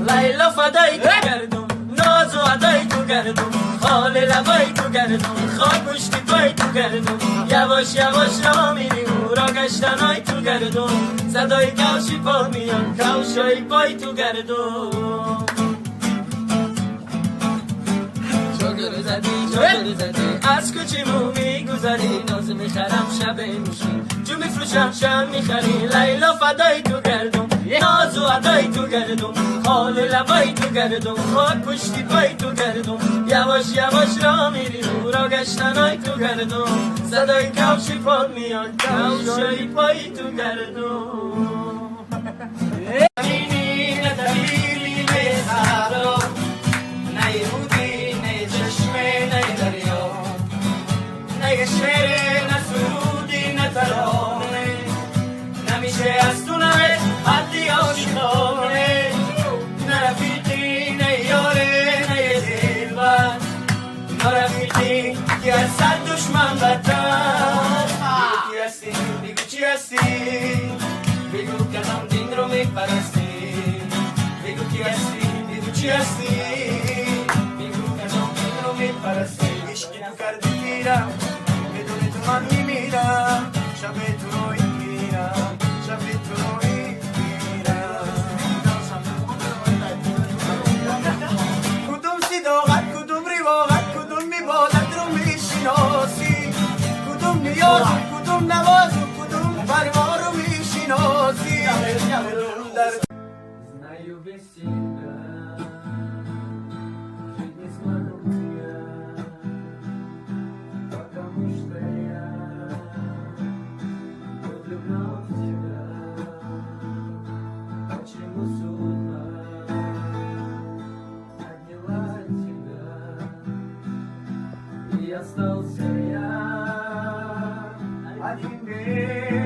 لیلا فدای تو گردم ناز و ادای تو گردم حال لبای تو گردم خاک پشتی پای تو گردم یواش یواش را میری او را گشتنای تو گردم صدای کاشی پا میان کاشای پای تو گردم چادر زدی از کوچیمو میگذری ناز میخرم شب میشین جو میفروشم شم میخری لیلا فدای تو گردم ناز و ادای تو گردم حال لبای تو گردم خاک پشتی پای تو گردم یواش یواش را میری او را گشتنای تو گردم صدای کفشی پا میاد کفشای پای تو گردم نه شعر نه سرودی نه ترانه نمیشه از تو نه حدی آشنانه نه رفیقی نه یاره نه دلبر نه رفیقی که از صد دشمن بدتر بگو کی هستی بگو چی هستی بگو که هم دین رو میپرستی بگو کی هستی بگو چی هستی بگو که هم دین رو میپرستی عشقی تو کردی میرم من میمیرم شب تو رو میرم شب تو رو میرم کدوم صداقت کدوم روایت کدوم عبادت رو میشناسی کدوم نیاز کدوم نواز کدوم پروا رو میشناسی Знаю без тебя жить не смогу я потому что я влюблен в тебя. Почему судьба отняла тебя? И остался я один без